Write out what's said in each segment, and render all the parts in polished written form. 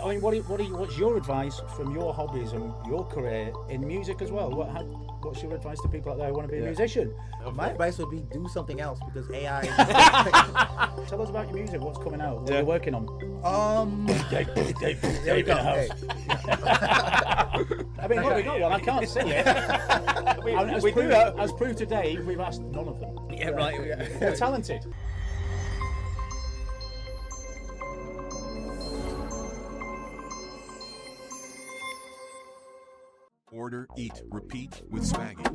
I mean, what's your advice from your hobbies and your career in music as well? What's your advice to people out there who want to be a musician? My advice would be do something else because AI. Tell us about your music. What's coming out? What are you working on? There we go. Hey. I mean, what we got one? I can't sing it. As proved today, we've asked none of them. Yeah, right. They're talented. Order, eat, repeat with Swaggy.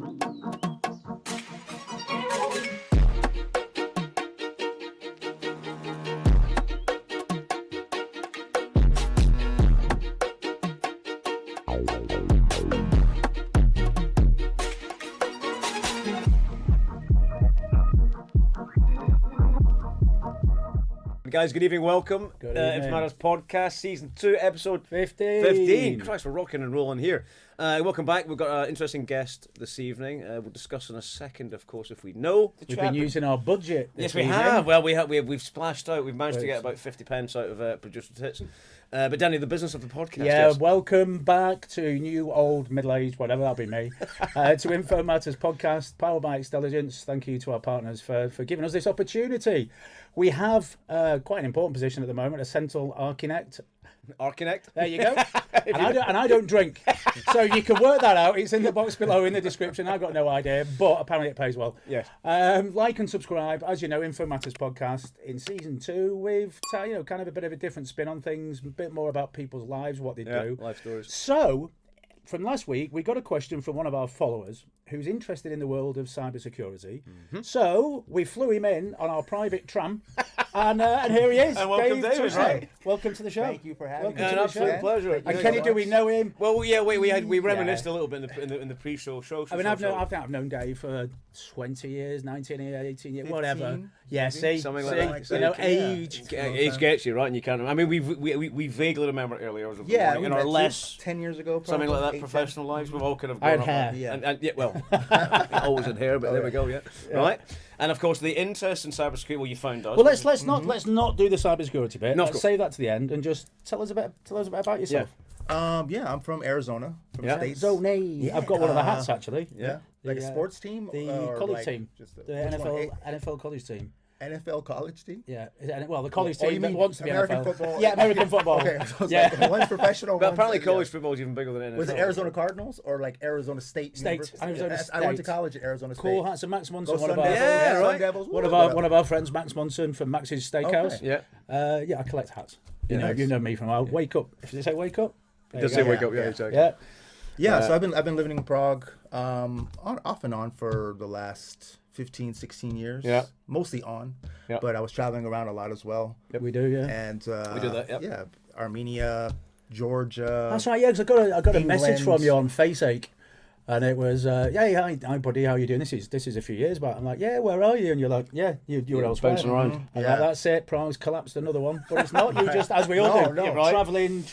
Guys, good evening, welcome. Good evening. InfoMatters Podcast, Season 2, Episode 15. 15. Christ, we're rocking and rolling here. Welcome back. We've got an interesting guest this evening. We'll discuss in a second, of course, if we know. We've been using our budget. Yes, we have. Well, we've splashed out. We've managed to get about 50 pence out of Producer's Hits. But Danny, the business of the podcast. Yeah, yes. welcome back to new, old, middle-aged, whatever, that'll be me, to InfoMatters Podcast, powered by Xtelligence. Thank you to our partners for giving us this opportunity. We have quite an important position at the moment, a central architect. Architect. There you go. and I don't drink. So you can work that out. It's in the box below in the description. I've got no idea, but apparently it pays well. Yes. Like and subscribe. As you know, InfoMatters Podcast in Season 2, we've kind of a bit of a different spin on things, a bit more about people's lives, what they do. Life stories. So, from last week, we got a question from one of our followers who's interested in the world of cybersecurity. Mm-hmm. So, we flew him in on our private tram, and here he is. And welcome, David, Tuscher. right? Welcome to the show. Thank you for having me. An absolute pleasure. And Kenny, do we know him? Well, yeah, we reminisced a little bit in the pre-show show. I mean, I've known Dave for 20 years, 19 years, 18 years, whatever. Yeah, see, something like that. you know, age. Age gets you, right? And you can't. I mean, we vaguely remember earlier. Yeah, in our less 10 years ago, something like that. 8, Professional 10. Lives, we've all kind of. I had grown hair. up. Yeah, and yeah, well, always had hair, but there we go. Yeah, right. And of course, the interest in cybersecurity. Well, you found us. Well, let's not do the cybersecurity bit. No, Let's save that to the end and just tell us a bit about yourself. I'm from Arizona, from the States. Zone. I've got one of the hats actually. Yeah. Like a sports team? The or college like team. Just The NFL college team. NFL college team? Yeah. Well, the college you team that mean wants to be American NFL. football? Yeah, American football. Okay, so it's Yeah. like one's professional. But one's- apparently, college football is even bigger than NFL. Was it Arizona Cardinals or like Arizona State? State. University? I went to college at Arizona State. Cool hats. And Max Munson, Go one of Sun our Devils. Yeah, Sun right. Devils. one of our friends, Max Munson from Max's Steakhouse. Okay. Yeah. Yeah, I collect hats. You Yeah. know, Nice. you know me from our Wake Up. If you say Wake Up, there Does you say go. wake up? Yeah, Yeah. exactly. Yeah. Yeah, so I've been living in Prague off and on for the last 15, 16 years. Yeah. Mostly on. Yeah. But I was traveling around a lot as well. We do, yeah. And We do that, yep. yeah, Armenia, Georgia. That's right, yeah, because I got a message from England. you on FaceAche. And it was, hey, hi buddy, how you doing? This is a few years back. I'm like, yeah, where are you? And you're like, yeah, you were elsewhere. bouncing around. And Yeah. like, that's it, Prague's collapsed another one. But it's not, you just, as we all do, No, right. travelling.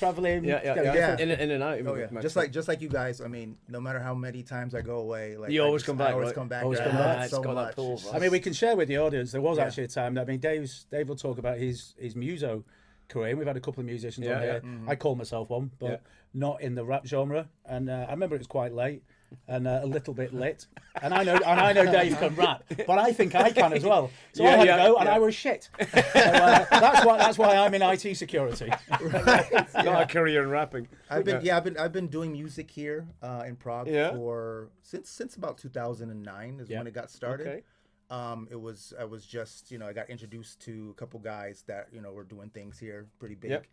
Yeah. In and out. Oh yeah, just like you guys. I mean, no matter how many times I go away, like You always come back, I always right? come back. Always I come love back. it It's so got that much. pull, It's right? I mean, we can share with the audience. There was Yeah. actually a time that, I mean, Dave will talk about his muso career. We've had a couple of musicians on here. I call myself one, but not in the rap genre. And I remember it was quite late and a little bit lit. And I know Dave can rap, but I think I can as well. So I had a go, and I was shit. So, that's why I'm in IT security. Got a career in rapping. I've been doing music here in Prague for since about 2009 is when it got started. Okay. I was just I got introduced to a couple guys that were doing things here pretty big. Yep.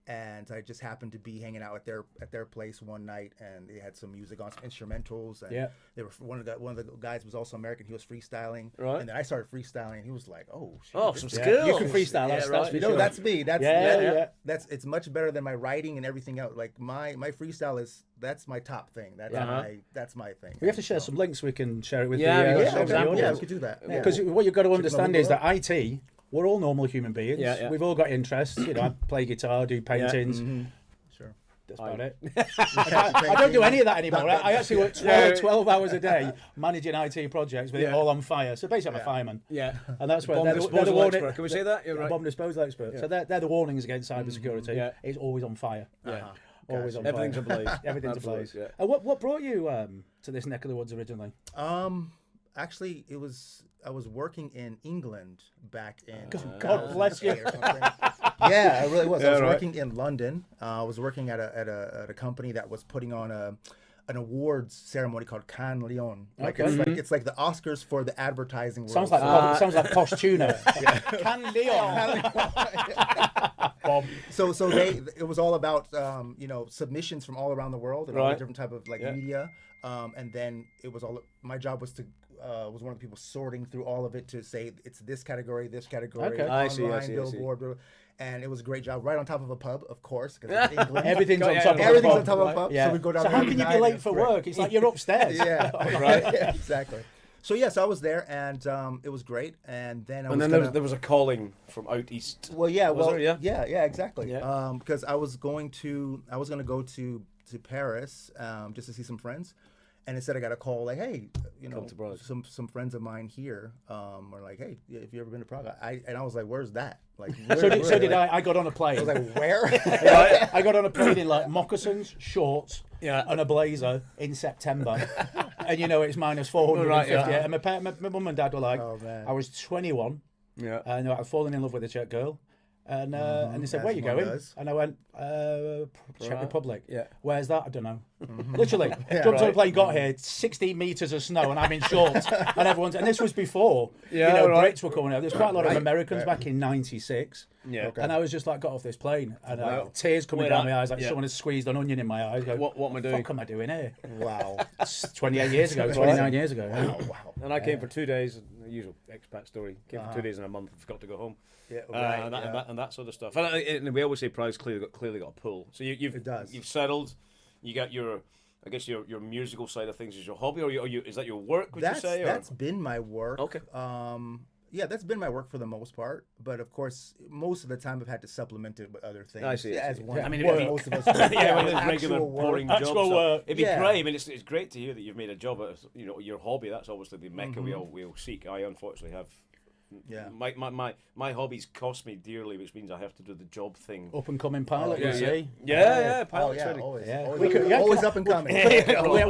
And I just happened to be hanging out at their place one night, and they had some music on, some instrumentals, and they were one of the guys was also American. He was freestyling, Right. and then I started freestyling, and he was like, "Oh, shit, Oh, this some is- skills. You can freestyle. That's right. for You know, sure. that's me. That's Yeah. That's it's much better than my writing and everything else. Like my freestyle that's my top thing. That's my thing. We have to share some links. We can share it with Yeah, the we with the audience. we could do that. Because what you've got to understand is that IT, we're all normal human beings. Yeah, yeah. We've all got interests. I play guitar, do paintings. Sure. That's about it. I don't do any of that anymore. I actually work 12 hours a day managing IT projects with it all on fire. So basically, I'm a fireman. Yeah. And that's where Bomb they're disposal the expert. Can we say that? You're right. Bomb disposal expert. So they're the warnings against cybersecurity. Yeah. It's always on fire. Yeah. Always on Everything's fire. ablaze. Everything's Absolutely, ablaze. yeah. And what brought you to this neck of the woods originally? Actually, I was working in England back in. God bless you. Yeah, I really was. I was working in London. I was working at a company that was putting on an awards ceremony called Cannes Lion. Like it's like the Oscars for the advertising world. Sounds like posh tuna. Cannes Lion. Bob. So it was all about submissions from all around the world and all the different type of media. And then it was my job was to was one of the people sorting through all of it to say it's this category, Okay. I see. billboard, and it was a great job, right on top of a pub, of course, because it's England. Everything's on top of a pub. So we go down. So how can you be late for work? It's like you're upstairs. Yeah, right. Yeah, exactly. So yes, I was there, and it was great. And then there was a calling from out east. Well, yeah, yeah, exactly. Yeah. Because I was going to go to Paris just to see some friends. And instead, I got a call like, "Hey, some friends of mine here are like, hey, if you ever been to Prague?" And I was like, "Where's that?" Like, so did I. I got on a plane. I was like, "Where?" I got on a plane in like moccasins, shorts, and a blazer in September, and it's minus 450. And my mum and dad were like, "Oh man!" I was 21. Yeah. And I'd fallen in love with a Czech girl. And they said, "Where are you going?" And I went, "Czech Republic." Yeah. Where's that? I don't know. Literally, jumped on a plane, got here, 16 meters of snow, and I'm in shorts. And this was before, Brits were coming out. There's quite a lot of Americans back in '96. Yeah. Okay. And I was just like, got off this plane, and tears coming down my eyes, like someone has squeezed an onion in my eyes. Go, what am I doing? What am I doing here? Wow. 28 years ago, 29 years ago. Yeah. Wow. And I came for 2 days. The usual expat story. Came for 2 days in a month. Forgot to go home. Yeah, and that sort of stuff. And we always say Prague's clearly got a pull. So you've settled. You got your musical side of things is your hobby, or is that your work? Would you say? That's been my work. Okay. Yeah, that's been my work for the most part. But of course, most of the time I've had to supplement it with other things. I see. One. I mean, most of us. when there's regular boring jobs. It'd be Yeah. great. I mean, it's great to hear that you've made a job of your hobby. That's obviously the mecca we all seek. I unfortunately have. Yeah. My hobbies cost me dearly, which means I have to do the job thing. Up and coming pilot, you see. Pilots. Always. Yeah. Always up and coming.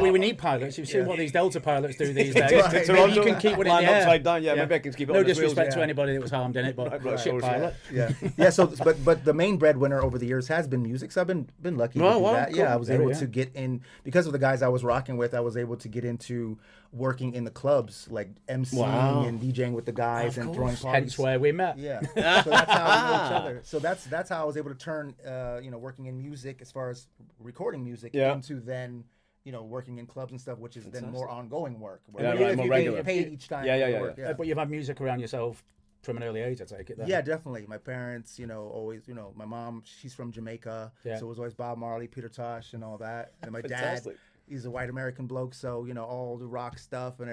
We need pilots. You've seen what these Delta pilots do these days. Right. Maybe you can keep one in the air. upside down. Yeah, maybe I can keep it No on his wheels. disrespect to anybody that was harmed in it, but ship pilot. Yeah. So, but the main breadwinner over the years has been music. So I've been lucky to do that. Cool. Yeah, I was able to get in because of the guys I was rocking with. I was able to get into working in the clubs, like MCing and DJing with the guys and throwing parties. Hence where we met. Yeah. So that's how we know each other. So that's how I was able to turn working in music as far as recording music into then working in clubs and stuff, which is then more ongoing work. More regular. You paid each time. Yeah. But you've had music around yourself from an early age, I take it. Then. Yeah, definitely. My parents, always, my mom, she's from Jamaica, so it was always Bob Marley, Peter Tosh, and all that. And my dad, he's a white American bloke, so all the rock stuff and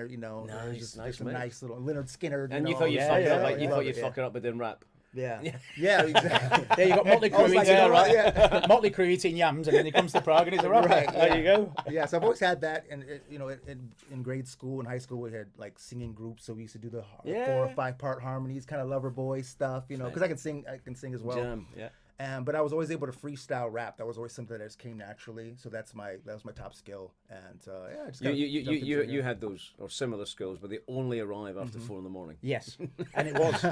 just a nice little Leonard Skinner. And you thought you'd fuck it up, you thought you'd fuck it up, but then rap. Yeah, exactly. There you got Motley Crue. Motley Crue eating yams, and then he comes to Prague and he's a rapper. Right. There you go. Yeah, so I've always had that, and in grade school and high school we had like singing groups, so we used to do the 4 or 5 part harmonies, kind of lover boy stuff, because I can sing as well. Jam. Yeah. But I was always able to freestyle rap. That was always something that just came naturally. So that was my top skill. And I just you had those or similar skills, but they only arrive after 4 a.m. Yes, and it was.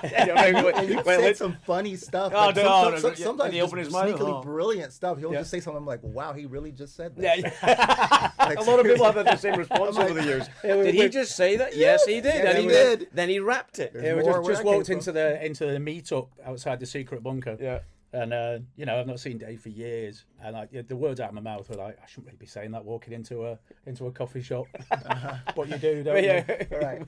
And you said some funny stuff. Sometimes he opened his mouth. Sneakily brilliant stuff. He'll just say something I'm like, wow, he really just said that. Yeah. A lot of people have had the same response over the years. Did he just say that? Yes, he did. Yes, he did. Then he rapped it. We just walked into the meetup outside the secret bunker. Yeah. And I've not seen Dave for years, and the words out of my mouth were like, I shouldn't really be saying that walking into a coffee shop, but you do, don't you? Right.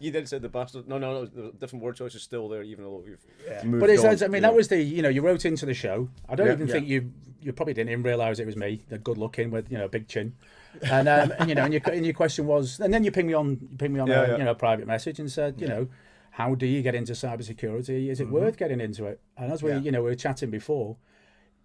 You did say the bastard. No, the different word choice is still there, even though you've moved on. I mean, that was you wrote into the show. I don't even think you probably didn't even realise it was me, the good looking with a big chin, and and your question was, and then you pinged me on a private message and said, how do you get into cybersecurity? Is it worth getting into it? And as we were chatting before,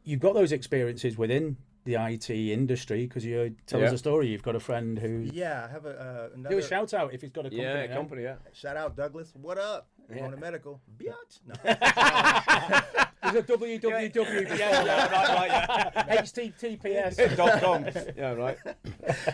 you've got those experiences within the IT industry because you tell us a story. You've got a friend who. Yeah, I have another. Do a shout out if he's got a company. Yeah, company. Yeah. Shout out Douglas. What up? Going to medical. Biatch. No. There's a www. Yeah. HTTPS.com. Yeah, right.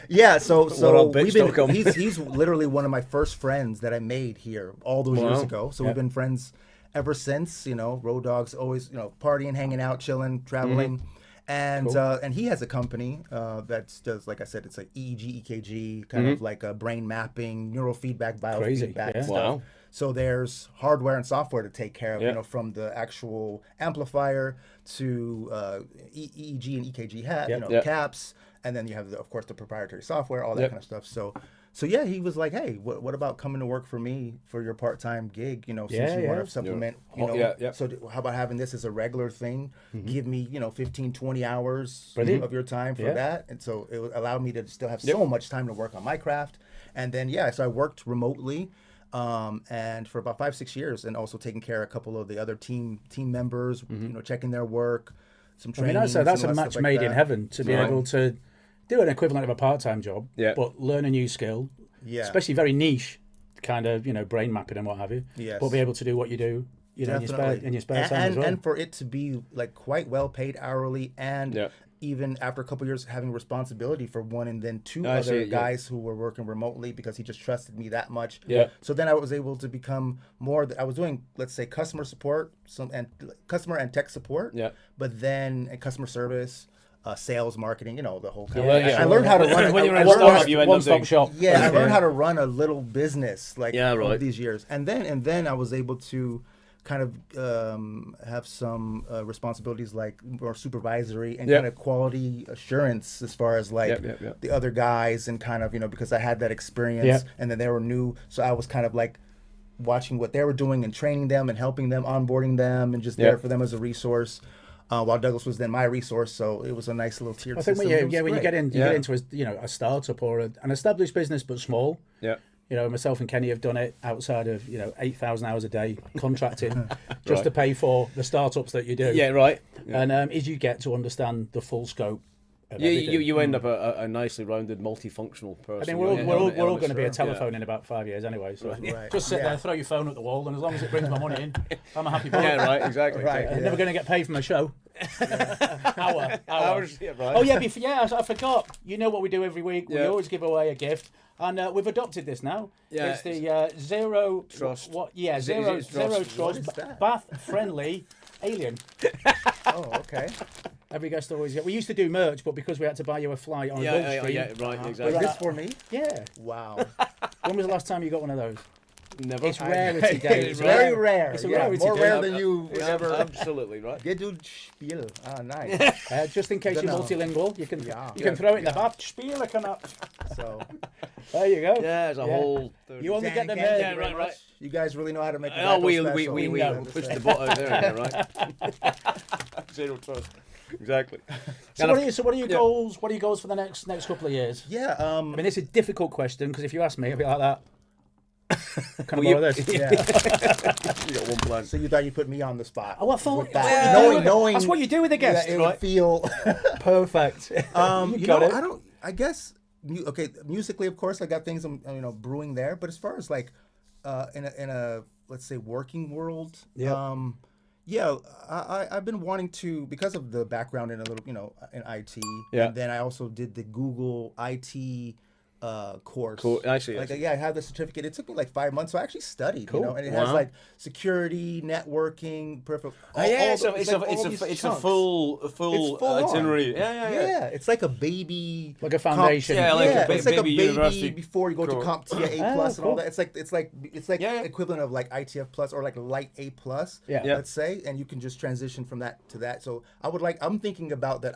Yeah, so bitch.com. he's literally one of my first friends that I made here all those years ago. So we've been friends ever since. Road dogs, always partying, hanging out, chilling, traveling. And and he has a company that does, like I said, it's like EEG, EKG, kind of like a brain mapping, neurofeedback, biofeedback stuff. Wow. So there's hardware and software to take care of, from the actual amplifier to EEG and EKG caps, and then you have, of course, the proprietary software, all that kind of stuff. So yeah, he was like, hey, what about coming to work for me for your part-time gig, since you want to supplement, so how about having this as a regular thing? Give me, 15, 20 hours of your time for that. And so it allowed me to still have so much time to work on my craft. And then, so I worked remotely and for about 5-6 years, and also taking care of a couple of the other team members, checking their work, some training. I mean, that's a match made in heaven to be able to do an equivalent of a part-time job, but learn a new skill, especially very niche kind of, brain mapping and what have you, but be able to do what you do, in your spare time as well. And for it to be like quite well paid hourly, and even after a couple of years having responsibility for one and then two other guys who were working remotely because he just trusted me that much. So then I was able to become more, I was doing, let's say, customer support, customer and tech support, but then customer service, sales, marketing, the whole kind of. I learned how to run. When you're in a startup, you end up one-stop shop. I learned how to run a little business over these years, and then I was able to kind of have some responsibilities like more supervisory and kind of quality assurance as far as the other guys, and kind of because I had that experience and then they were new, so I was kind of like watching what they were doing and training them and helping them, onboarding them, and just there for them as a resource. While Douglas was then my resource, so it was a nice little tiered system. I think when you get into a startup or an established business but small. Myself and Kenny have done it outside of 8,000 hours a day contracting just to pay for the startups that you do. And as you get to understand the full scope. You end up a nicely rounded, multifunctional person. I mean, we're all going to be a telephone in about 5 years anyway. So just sit there, throw your phone at the wall, and as long as it brings my money in, I'm a happy boy. Exactly. I'm never going to get paid for my show. Hours. Oh yeah, I forgot. You know what we do every week? We always give away a gift. And we've adopted this now. It's the zero trust. Zero trust, bath-friendly alien. Oh, okay. Every guest always get. We used to do merch, but because we had to buy you a flight on Gulfstream. Exactly. Was this for me? Yeah. Wow. When was the last time you got one of those? Never. It's rarity days. It's very rare. It's a rarity more day. rare than you ever. Absolutely right. Geduld Spiel. Ah, nice. Just in case you're multilingual, you can throw it in the bath. Spiel cannot. So there you go. Yeah, it's a whole. You only get them there. there. Right. You guys really know how to make. We push the button there, right? Zero trust. Exactly. So what are your goals? What are your goals for the next couple of years? Yeah. I mean, it's a difficult question because if you ask me, I'll be like that. Can I borrow this? Yeah. You got one plan. So you thought you put me on the spot? Oh, I thought knowing that's what you do with a guest, it right? would feel perfect. You know, I guess. Okay, musically, of course, I got things I'm brewing there. But as far as like in a let's say working world, I've been wanting to, because of the background in a little in IT. And then I also did the Google IT course. Cool. I see. I have the certificate. It took me like 5 months, so I actually studied. Cool. And it has like security, networking, perfect. It's a full itinerary. Yeah. It's like a baby, like a foundation. It's like a baby university before you go to CompTIA A plus and all that. It's like equivalent of like ITF plus or like light A plus. Let's say, and you can just transition from that to that. So I'm thinking about that.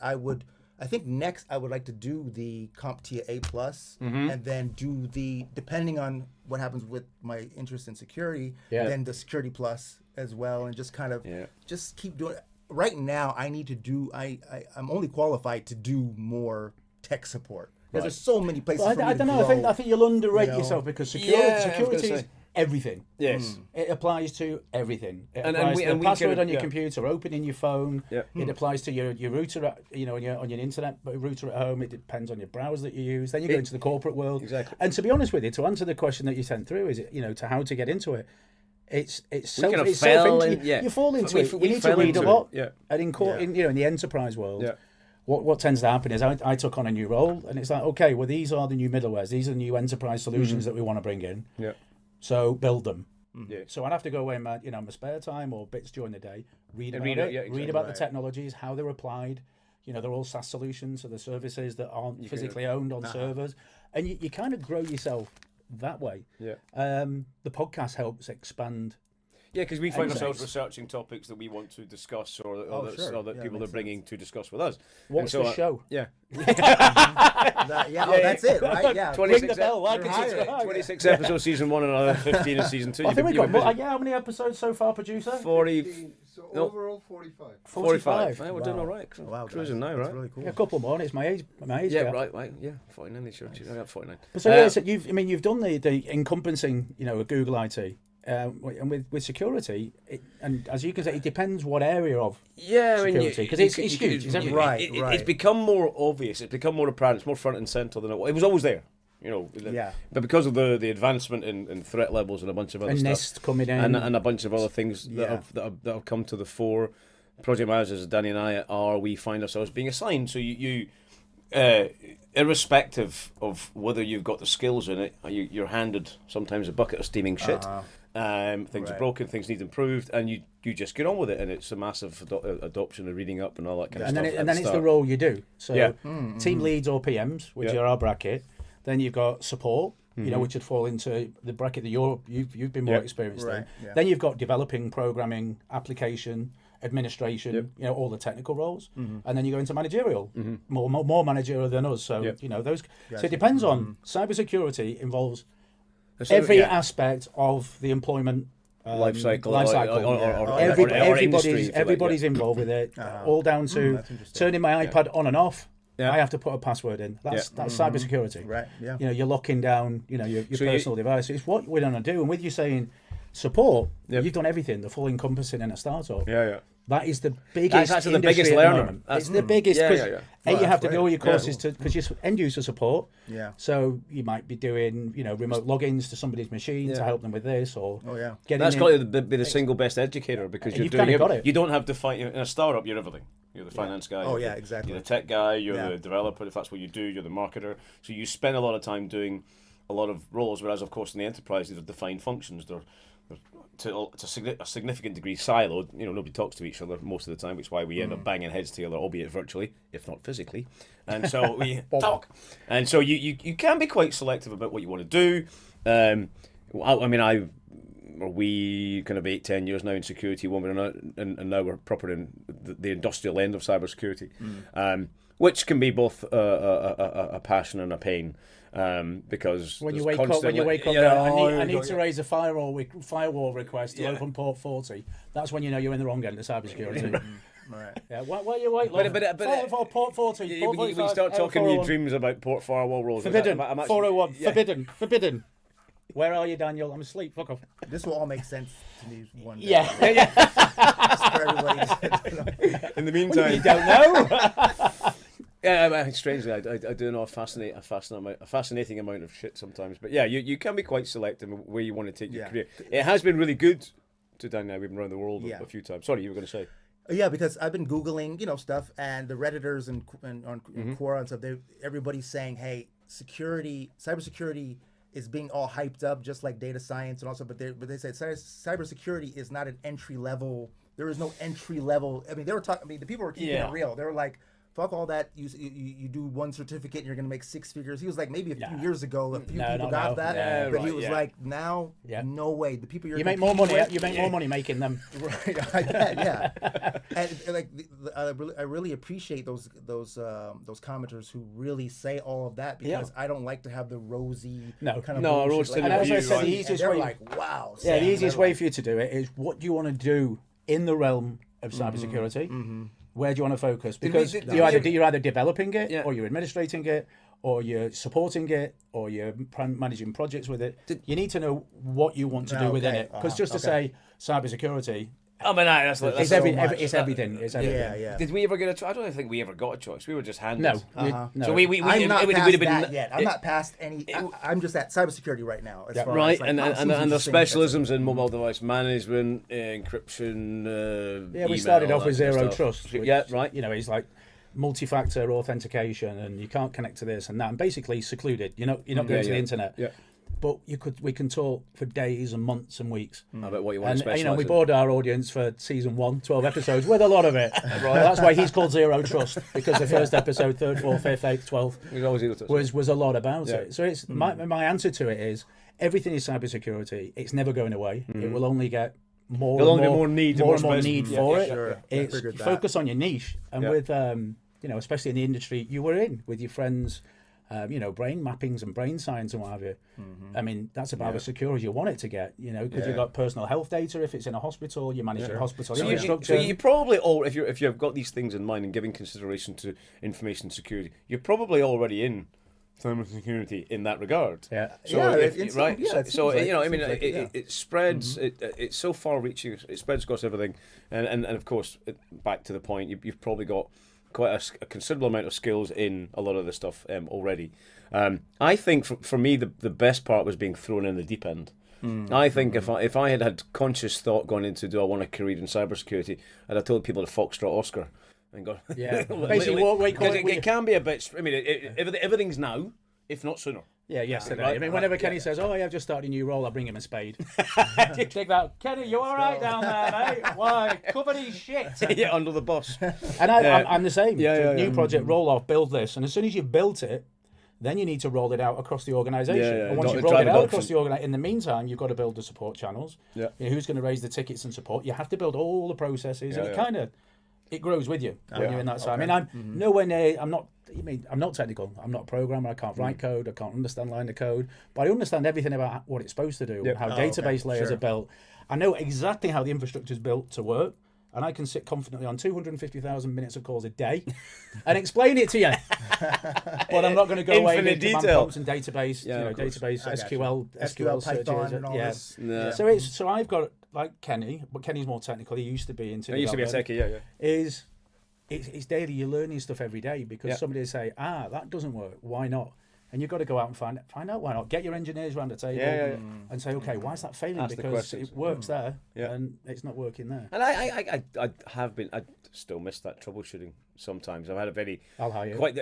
I think next I would like to do the CompTIA A plus, and then do depending on what happens with my interest in security, then the security plus as well, and just kind of just keep doing it. Right now, I need to do. I'm only qualified to do more tech support. There's so many places. I don't know. I think you'll underrate yourself because security everything. Yes. It applies to everything. It And applies we- to and the we password can- on your yeah. computer, opening your phone. Yeah. It applies to your router, on your internet router at home. It depends on your browser that you use. Then you go into the corporate world. Exactly. And to be honest with you, to answer the question that you sent through, is it, to how to get into it. It's self. kind of It's fell self. in- yeah. You fall into We- it. we You need to fell read a into lot. it, yeah. And in the enterprise world. Yeah. What tends to happen is I took on a new role, and it's like, okay, well, these are the new middlewares. These are the new enterprise solutions that we want to bring in. Yeah. So build them. Yeah. So I'd have to go away in my spare time or bits during the day, read about read it, it, yeah, exactly. read about the technologies, how they're applied. They're all SaaS solutions, so the services that aren't physically owned on servers. And you kind of grow yourself that way. Yeah. The podcast helps expand. Yeah, because we find Exactly. ourselves researching topics that we want to discuss or that sure. that Yeah, people are makes bringing to discuss with us. What's And so, the show? Yeah. That's it, right? Yeah. 26 Ring the bell, like You're and hired. subscribe. 26 episodes, season 1, and another 15 in season 2. I think we've got how many episodes so far, producer? 40, So No. overall 45. 45. We're doing Wow. all right. Wow, Cruising now, that's right? really cool. Yeah, a couple more. It's my age. Yeah, gap. right. Yeah, 49. They sure. I got 49. But so yeah, so you've done the encompassing, with Google IT, and with security, and as you can say, it depends what area of Yeah, I mean, security, because it's huge. It's everywhere. Right, It's right. become more obvious. It's become more apparent. It's more front and center than it was. It was always there, Yeah. But because of the advancement in threat levels and a bunch of other And stuff, NIST coming in. and a bunch of other things Yeah. that have come to the fore. Project managers, as Danny and I we find ourselves being assigned. So you irrespective of whether you've got the skills in it, you're handed sometimes a bucket of steaming shit. Things are Right. broken, things need improved, and you just get on with it. And it's a massive adoption of reading up and all that kind of and stuff. then it's the role you do. So Yeah. team leads or PMs, which Yeah. are our bracket. Then you've got support, which would fall into the bracket that you've been more Yeah. experienced Right, in. yeah. Then you've got developing, programming, application, administration, Yep. all the technical roles, and then you go into managerial, more managerial than us. So Yep. those. So it depends on cybersecurity involves So, every yeah. aspect of the employment Life cycle, Life or cycle. industry, if you like, Everybody's yeah. involved with it, all down to That's interesting. turning my iPad on and off. Yeah. I have to put a password in. That's cybersecurity. Right, yeah. You're locking down, your So personal device. It's what we're going to do. And with you saying support, Yep. you've done everything, the full encompassing in a startup. Yeah. That is the biggest. That's actually the industry biggest at the learner. moment. That's- It's the biggest. Yeah, 'cause yeah. A, Well, you have to that's do all your great. courses because you're end user support. Yeah. So you might be doing, remote logins to somebody's machine to Yeah. help them with this, or Oh, yeah. getting That's in- got to be the single best educator because And you're you've doing kinda got it. You don't have to fight in a startup. You're everything. You're the finance guy. Oh, you're yeah, the- exactly. You're the tech guy. You're Yeah. the developer. If that's what you do, you're the marketer. So you spend a lot of time doing a lot of roles. Whereas, of course, in the enterprise, these are defined functions. They're to a significant degree siloed. Nobody talks to each other most of the time, which is why we end up banging heads together, albeit virtually, if not physically. And so we talk. And so you can be quite selective about what you want to do. We kind of 8-10 years now in security, one way or another, and now we're proper in the industrial end of cybersecurity, which can be both a passion and a pain. Because When you there's wake up, yeah, I need to raise a firewall request to open port 40. That's when you know you're in the wrong end of cybersecurity. Right. Yeah, why you wait? For port 40. Port when you 45, start talking 401. your dreams about port firewall rules. Forbidden. I'm actually- 401. Yeah. Forbidden. Where are you, Daniel? I'm asleep. Fuck off. This will all make sense to me one day. Yeah. Just for everybody. In the You meantime, don't know. yeah, strangely, I do know a fascinating amount of shit sometimes. But yeah, you can be quite selective in where you want to take your Yeah. career. It has been really good to Dan now. We've been around the world Yeah. a few times. Sorry, you were going to say. Yeah, because I've been Googling, stuff, and the Redditors and on Mm-hmm. Quora and stuff. Everybody's saying, "Hey, cybersecurity is being all hyped up, just like data science and also." But they said cybersecurity is not an entry level. There is no entry level. I mean, they were talking. I mean, the people were keeping Yeah. it real. They were like, "Fuck all that. You do one certificate, and you're gonna make 6 figures." He was like, maybe a few years ago, a few people got that, Yeah, but he right, was yeah. like, now, no way. The people You make more money. competing with- You make more money making them. Right, I bet, yeah. And like, I really appreciate those commenters who really say all of that, because I don't like to have the rosy kind of No, bullshit. rose-tinted And as I view, said, right. the And easiest they're way. like, wow. Yeah, the Sam, easiest they're way like- for you to do it is what do you want to do in the realm of cybersecurity? Where do you want to focus? Because you're either developing it, Yeah. or you're administrating it, or you're supporting it, or you're managing projects with it, you need to know what you want to do within it. Because just to say cybersecurity, I mean, that's it's everything. It's everything. Yeah. Did we ever get a choice? I don't think we ever got a choice. We were just handed. No. So we I'm not it would past have been that yet. I'm not past any. I'm just at cybersecurity right now. As far right, as, like, and the specialisms in mobile device management, encryption. We started off with zero stuff. trust. Which, right. It's like multi-factor authentication, and you can't connect to this and that, and basically secluded. You're not going to the internet. Yeah. But we can talk for days and months and weeks. About what you want to specialize we in. bored our audience for season 1, 12 episodes with a lot of it. That's why he's called Zero Trust, because the first episode, 3rd, 4th, 5th, 8th, 12th was a lot about it. So it's my answer to it is everything is cybersecurity. It's never going away. It will only get more and more need for it. Sure. It's focus on your niche, and with especially in the industry you were in with your friends. Brain mappings and brain science and what have you. I mean, that's about as secure as you want it to get, because you've got personal health data. If it's in a hospital, you manage the hospital infrastructure. So you probably if you've got these things in mind and giving consideration to information security, you're probably already in cybersecurity in that regard. Yeah. So it it spreads. It's so far-reaching. It spreads across everything, and of course, back to the point, you've probably got quite a considerable amount of skills in a lot of this stuff already. I think for me the best part was being thrown in the deep end. I think if I had conscious thought going into do I want a career in cybersecurity, I'd have told people to Foxtrot Oscar and go basically it can be a bit. I mean, everything's now, if not sooner. Yeah, yesterday. I mean, whenever Kenny says, I've just started a new role, I'll bring him a spade. Take that. Kenny, you all right down there, mate? Why? Cover his shit. Yeah, under the bus. And I'm the same. New project, roll off, build this. And as soon as you've built it, then you need to roll it out across the organisation. And once you've rolled it out across the organisation, in the meantime, you've got to build the support channels. Yeah. Who's going to raise the tickets and support? You have to build all the processes. And it grows with you when you're in that side. I mean, I'm nowhere near. I'm not technical. I'm not a programmer. I can't write code. I can't understand line of code. But I understand everything about what it's supposed to do, how database layers are built. I know exactly how the infrastructure is built to work. And I can sit confidently on 250,000 minutes of calls a day and explain it to you. But I'm not going to go away into command prompts and database, database SQL searches. Python and all this. Yeah. So I've got like Kenny, but Kenny's more technical. He used to be into. He used to be a techie, It's daily. You're learning stuff every day because somebody will say, that doesn't work. Why not? And you've got to go out and find out why not. Get your engineers around the table and say, okay, why is that failing? Ask because it works there and it's not working there. And I still miss that troubleshooting sometimes. I've had a very I'll hire you. Quite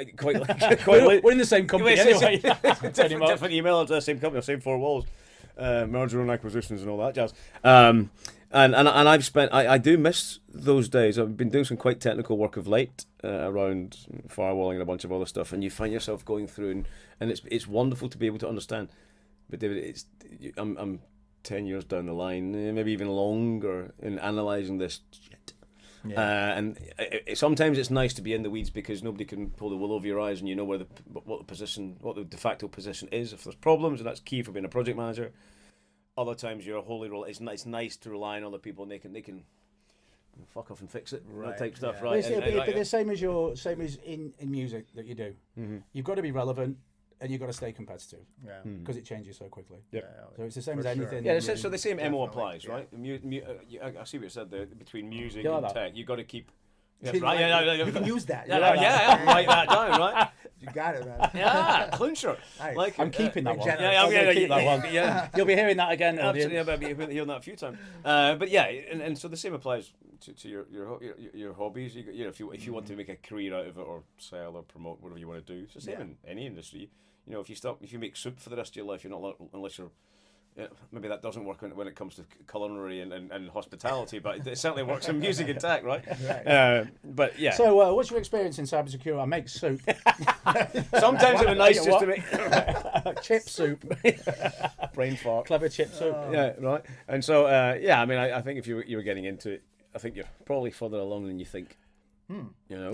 we're in the same company anyway. different email address, same company, same four walls, merger and acquisitions and all that jazz. And I've spent. I do miss those days. I've been doing some quite technical work of late around firewalling and a bunch of other stuff, and you find yourself going through, and it's wonderful to be able to understand. But David, I'm 10 years down the line, maybe even longer, in analysing this shit. Yeah. And sometimes it's nice to be in the weeds because nobody can pull the wool over your eyes, and you know what the de facto position is if there's problems, and that's key for being a project manager. Other times you're a holy roll. It's nice to rely on other people, and they can fuck off and fix it, that type stuff, right? But the same as in music that you do. Mm-hmm. You've got to be relevant, and you've got to stay competitive, because it changes so quickly. Yeah. So it's the same as anything. Yeah, so the same MO applies, right? I see what you said there. Between music and tech, you've got to keep. Yes, right. You can use that. I'll write that down, right? You got it, man. Yeah, clincher. Nice. Like I'm keeping that one. I'm going to keep that one. Yeah, you'll be hearing that again. Absolutely, I'll be hearing that a few times. But yeah, and so the same applies to your hobbies. If you want to make a career out of it, or sell or promote, whatever you want to do, it's the same in any industry. If you make soup for the rest of your life, you're not unless you're. Maybe that doesn't work when it comes to culinary and hospitality, but it certainly works in music and tech, right? But yeah. So, what's your experience in cybersecurity? I make soup. Sometimes it would be nice just to make chip soup. Brain fart. Clever chip soup. Yeah, right. And so, I think if you were getting into it, I think you're probably further along than you think. I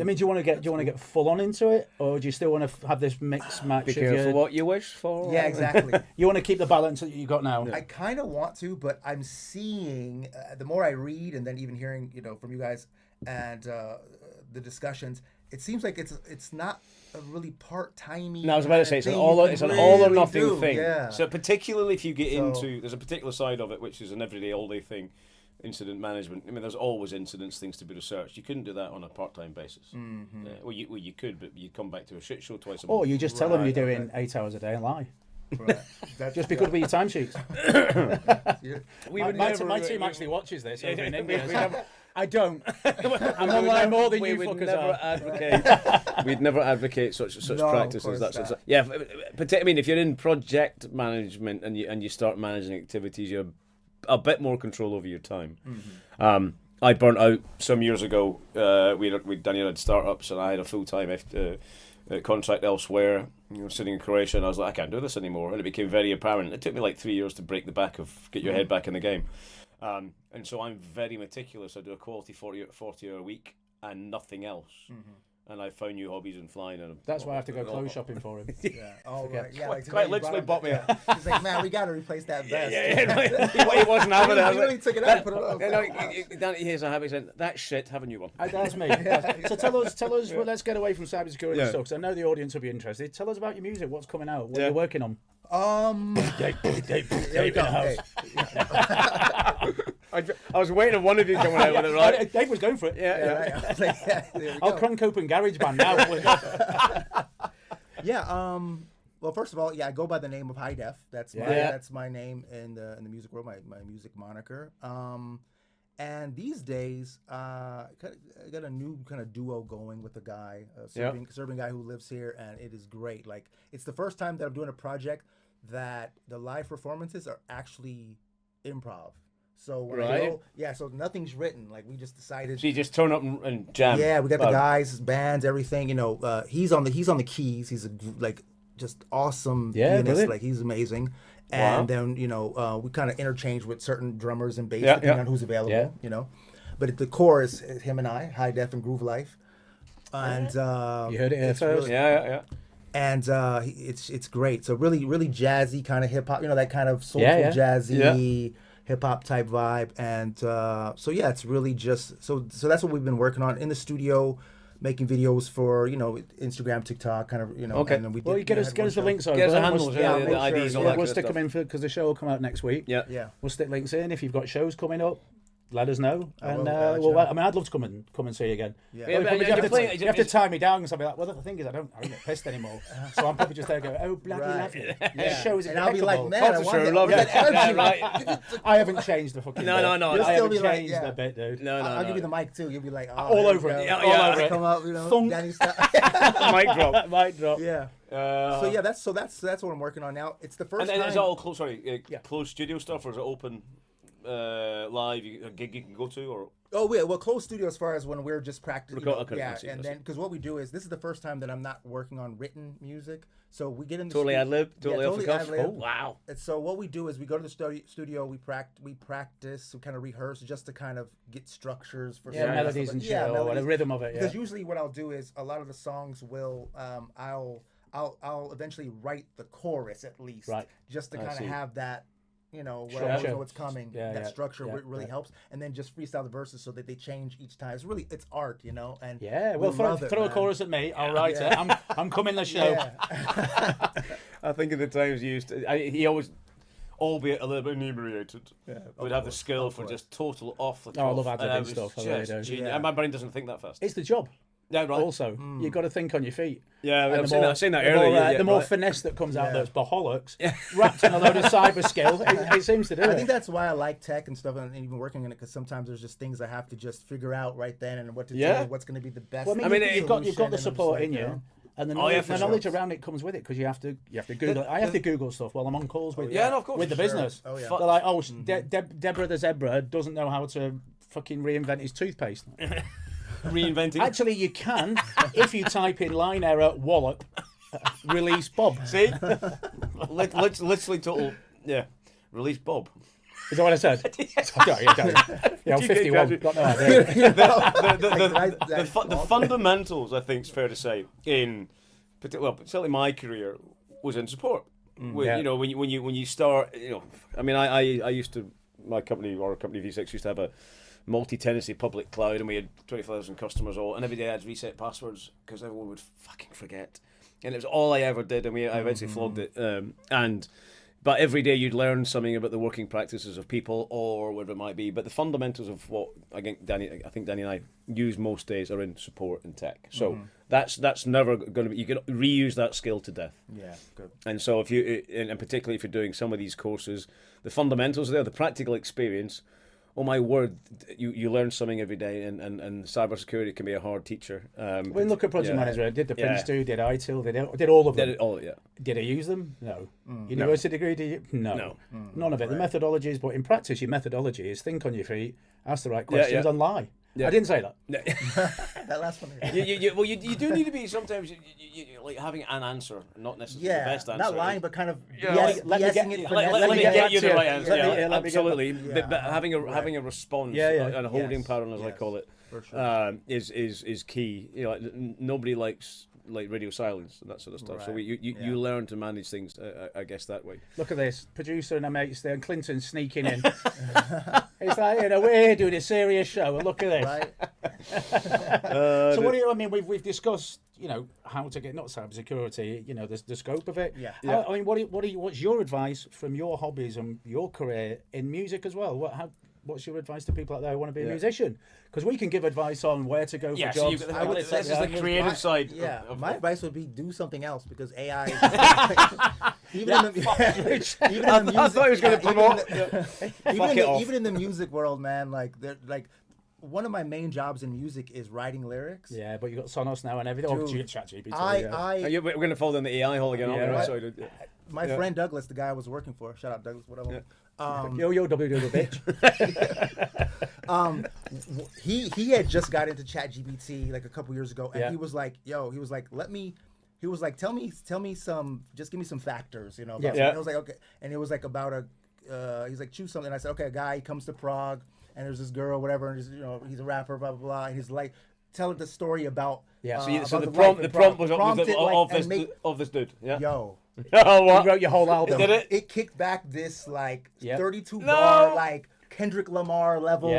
mean, do you want to get full on into it, or do you still want to have this mix match? Be careful what you wish for. Yeah, exactly. You want to keep the balance that you got now. I kind of want to, but I'm seeing the more I read, and then even hearing from you guys and the discussions, it seems like it's not a really part-timey. No, I was about to say it's an all or nothing thing. Yeah. So particularly if you get into, there's a particular side of it which is an everyday, all-day thing. Incident management. I mean, there's always incidents, things to be researched. You couldn't do that on a part-time basis. Mm-hmm. Well, you could, but you come back to a shit show twice a month. Or you just tell them you're doing 8 hours a day and lie. Right. Just be good with your timesheets. My team actually watches this over in India. I don't. I'm online more than you fuckers are. We'd never advocate such practices. I mean, if you're in project management and you start managing activities, you're a bit more control over your time. Mm-hmm. I burnt out some years ago. Daniel had startups, and I had a full-time contract elsewhere. Sitting in Croatia, and I was like, I can't do this anymore. And it became very apparent. It took me like 3 years to break the back of get your head back in the game. And so I'm very meticulous. I do a quality 40-hour week and nothing else. Mm-hmm. And I found new hobbies in flying. And that's why I have to go clothes shopping for him. Yeah. Oh, right. Yeah. Quite literally bought me. He's like, man, we got to replace that vest. He wasn't having it. He really took it out and put it on. Here's a habit saying, that shit, have a new one. That's me. So tell us. Well, let's get away from cybersecurity stuff. Because I know the audience will be interested. Tell us about your music. What's coming out? What are you working on? Dave in the house. I was waiting on one of you coming out with it, right? Dave was going for it. Yeah. I'll crank open GarageBand now. Well, first of all, I go by the name of High Def. That's my name in the music world, my music moniker. And these days, I got a new kind of duo going with a guy, a Serbian guy who lives here, and it is great. Like, it's the first time that I'm doing a project that the live performances are actually improv. So when so nothing's written. Like, we just decided. So you just turn up and jam. Yeah, we got the guys, bands, everything. He's on the keys. He's just awesome pianist. Brilliant. Like, he's amazing. And then we kind of interchange with certain drummers and bass depending on who's available. But the core is him and I, High Def and Groove Life. And you heard it here first. Really, and it's great. So really, really jazzy kind of hip hop. That kind of soulful jazzy. Hip hop type vibe, and it's really just so that's what we've been working on in the studio, making videos for Instagram, TikTok, kind of Okay. And then we get us the links over. Get us the handles, the IDs, all that. We'll stick them in because the show will come out next week. Yeah. We'll stick links in if you've got shows coming up. Let us know, and I'd love to come and see you again. Yeah. You have to tie me down because I'll be like, well, the thing is, I don't get pissed anymore, so I'm probably just there going, oh, bloody lovely. This show is and I'll be like, man, I want that energy. Right. I haven't changed the fucking. No. You'll I still haven't be changed the bit, dude. No. I'll give you the mic too. You'll be like, all over it. All over it. Come up, Danny Mic drop. Mic drop. Yeah. That's what I'm working on now. It's the first time. And it's all closed studio stuff, or is it open? Live a gig you can go to, or closed studio as far as when we're just practicing. And then because what we do is this is the first time that I'm not working on written music, so we get in the totally ad lib, totally off the cuff. Oh wow! And so what we do is we go to the studio, we practice, we kind of rehearse just to kind of get structures for melodies and shit, or the rhythm of it. Because usually what I'll do is a lot of the songs will I'll eventually write the chorus at least, just to kind of have that. Where I always know what's coming. That structure really helps, and then just freestyle the verses so that they change each time. It's art, and throw a chorus at me. I'll write it. I'm coming the show. I think of the times he always, albeit a little bit inebriated, would have the skill for just total off the cuff. I love ad-libbing stuff. I really do. And my brain doesn't think that fast. It's the job. Yeah, right. Also, you've got to think on your feet. Yeah, I've seen that earlier. The more finesse that comes out that's bollocks, wrapped in a load of cyber skill, it seems to do it. I think that's why I like tech and stuff, and even working in it, because sometimes there's just things I have to just figure out right then, and what to do, what's going to be the best. Well, you've got the support in you. And the knowledge around it comes with it, because you have to Google. I have to Google stuff while I'm on calls with with the business. Oh, yeah. They're like, Deborah the zebra doesn't know how to fucking reinvent his toothpaste. Reinventing. Actually, you can if you type in line error wallop release Bob. See, literally total. Yeah, release Bob. Is that what I said? I'm 51. Got no idea. The fundamentals, I think, it's fair to say, certainly my career was in support. When you start, I mean, I used to, my company V6 used to have a multi-tenancy public cloud, and we had 20,000 customers all, and every day I had to reset passwords because everyone would fucking forget, and it was all I ever did, and I eventually flogged it, but every day you'd learn something about the working practices of people or whatever it might be. But the fundamentals of what I think Danny and I use most days are in support and tech. So that's never going to be. You can reuse that skill to death. Yeah, good. And so if you, and particularly if you're doing some of these courses, the fundamentals are there, the practical experience. Oh my word, you learn something every day, and cybersecurity can be a hard teacher. We look at project manager. Did the Prince do? Did ITIL? Did all of them? Did I use them? No. University degree? Did you? No. None of it. The methodologies, but in practice, your methodology is think on your feet, ask the right questions, and lie. Yeah. I didn't say that. That last one. You do need to be sometimes you like having an answer, not necessarily the best answer. Not lying, but kind of let me get you the right answer. Absolutely. But having a response and a holding pattern, as I call it, for sure. is key. Nobody likes radio silence and that sort of stuff. Right. So you learn to manage things, I guess, that way. Look at this, producer and her mates there, and Clinton sneaking in. It's like, we're here doing a serious show, and look at this. Right. So what do you? I mean, we've discussed, how to get not cybersecurity, the scope of it. Yeah. I mean, what's your advice from your hobbies and your career in music as well? What's your advice to people out there who want to be a musician? Because we can give advice on where to go for jobs. This is the creative side. Yeah, my advice would be do something else, because AI. I thought he was going to promote. Even in the music world, man, one of my main jobs in music is writing lyrics. Yeah, but you got Sonos now and everything. Dude, you get ChatGPT. We're going to fall down the AI hole again, aren't we? Right. My friend Douglas, the guy I was working for, shout out Douglas, whatever. Yo, bitch. He had just got into ChatGPT like a couple years ago, and he was like, tell me some, just give me some factors, And I was like, okay, and it was like about he's like, choose something. I said, okay, a guy, he comes to Prague, and there's this girl, whatever, and he's a rapper, blah blah blah, and he's like, tell the story about. So the prompt was of this dude. Yeah. Yo. Oh, what? You wrote your whole album. Did it? It kicked back this 32 bar Kendrick Lamar level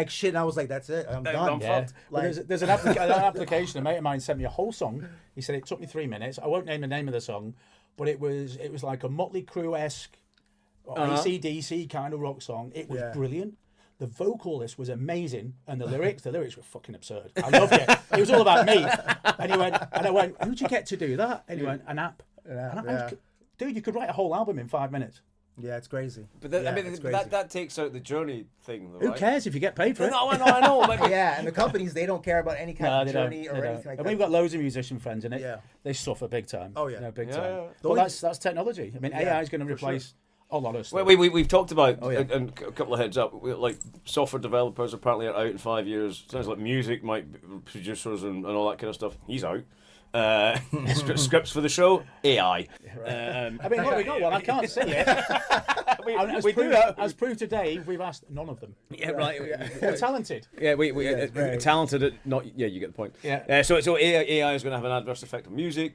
shit, and I was like, that's it, I'm done. There's an application. A mate of mine sent me a whole song. He said it took me 3 minutes. I won't name the name of the song, but it was like a Motley Crue-esque AC/DC kind of rock song. It was brilliant. The vocalist was amazing, and the lyrics were fucking absurd. I loved it. It was all about me. And I went, who'd you get to do that? And he went, an app. Dude, you could write a whole album in 5 minutes. Yeah, it's crazy. But that takes out the journey thing, though, Who cares if you get paid for it? No, I know. Yeah, and the companies, they don't care about any kind of journey or anything like that. We've got loads of musician friends in it. Yeah. They suffer big time. Oh, yeah. Big time. Well, that's technology. I mean, AI is going to replace a lot of stuff. We've talked about, and a couple of heads up, software developers apparently are out in 5 years. Sounds like music, producers and all that kind of stuff. He's out. Scripts for the show, AI. I mean, look, we got one. I can't say it. we do. As proved today, we've asked none of them. Yeah, right. We're talented. Yeah, we're talented at not. Yeah, you get the point. Yeah. So AI is going to have an adverse effect on music,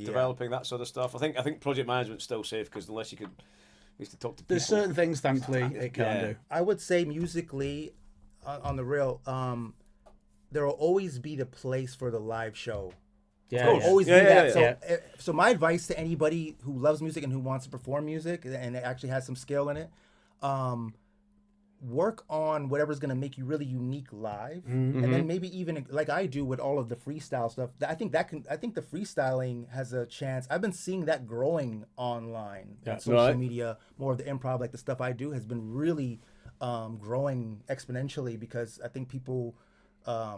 developing that sort of stuff. I think project management's still safe, because unless you could, at least to talk to people. There's certain things, thankfully, it can do. I would say musically, on the real, there will always be the place for the live show. Always be that. So my advice to anybody who loves music and who wants to perform music and actually has some skill in it, work on whatever's going to make you really unique live, and then maybe even like I do with all of the freestyle stuff. I think the freestyling has a chance. I've been seeing that growing online on social media. More of the improv, like the stuff I do, has been really growing exponentially, because I think people.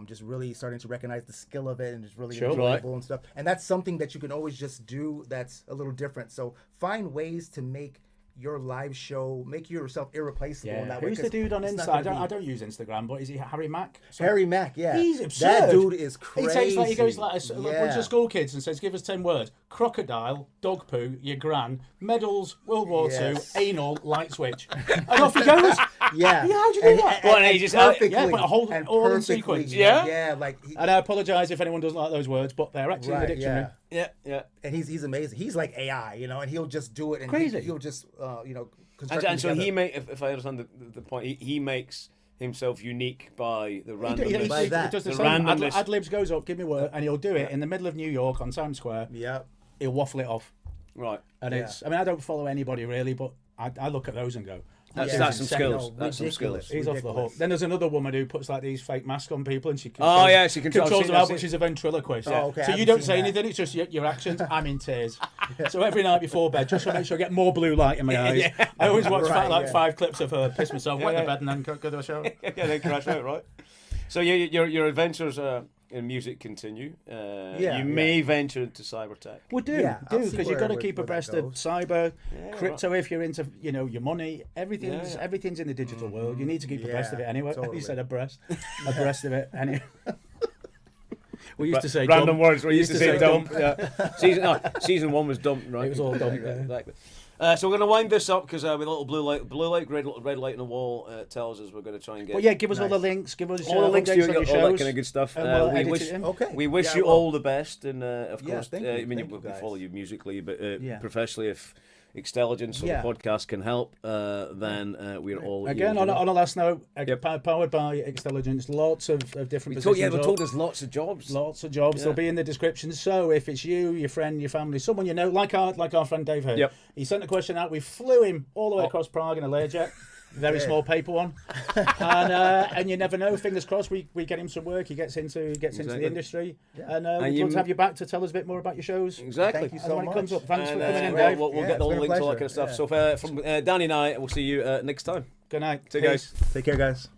Just really starting to recognize the skill of it, and just really enjoyable and stuff. And that's something that you can always just do that's a little different. So find ways to make your live show, make yourself irreplaceable in that way. Who's the dude on Instagram? I don't use Instagram, but is he Harry Mack? Harry Mack, yeah. He's absurd. That dude is crazy. He goes like a bunch of school kids and says, give us 10 words. Crocodile, dog poo, your gran, medals, World War II, anal, light switch. And off he goes. Yeah. How'd you do that? And just perfectly. But all in sequence. Yeah. And I apologise if anyone doesn't like those words, but they're actually in the dictionary. Yeah. And he's amazing. He's like AI, and he'll just do it, and crazy. He'll just construct and so together. if I understand the point, he makes himself unique by the He randomness. does the The same. randomness. Ad-libs goes up, give me work, and he'll do it in the middle of New York on Times Square. Yep. He'll waffle it off. Right. And it's, I mean, I don't follow anybody really, but I look at those and go, That's some skills. That's some skills. he's off the hook. Then there's another woman who puts like these fake masks on people and she she controls them out, but she's a ventriloquist. Oh, okay, So you don't say anything, it's just your actions. I'm in tears. So every night before bed, just to make sure I get more blue light in my eyes, I always watch 5 clips of her piss myself, wet the bed, and then go to a shower. Then crash out, right? So your adventures in music continue. You may venture into cyber tech. Well, because you've got to keep abreast of cyber, crypto. If you're into, your money, everything's in the digital world. You need to keep abreast of it anyway. Totally. You said abreast of it anyway. We used to say random dump. words. We used to say dump. Yeah. Season 1 was dump, right? It was all dump. Exactly. So we're going to wind this up because with a little blue light, red light on the wall tells us we're going to try and get. Well, give us all the links. Give us all the links to updates on all your shows. that kind of good stuff. We wish you all the best, and of course, I mean, we follow you musically, but professionally, if Xtelligence or the podcast can help, then we're all again on a last note. Powered by Xtelligence, lots of different positions. We're told there's lots of jobs. They'll be in the description. So if it's you, your friend, your family, someone you know, like our friend Dave here, he sent a question out. We flew him all the way across Prague in a Learjet. Very small paper one, and you never know. Fingers crossed, we get him some work. He gets into the industry, and we'd love to have you back to tell us a bit more about your shows. Exactly. Thank you so much. Comes up. Thanks for coming in, Dave. We'll get all the links, all that kind of stuff. So from Danny and I, we'll see you next time. Good night. See you guys. Take care, guys.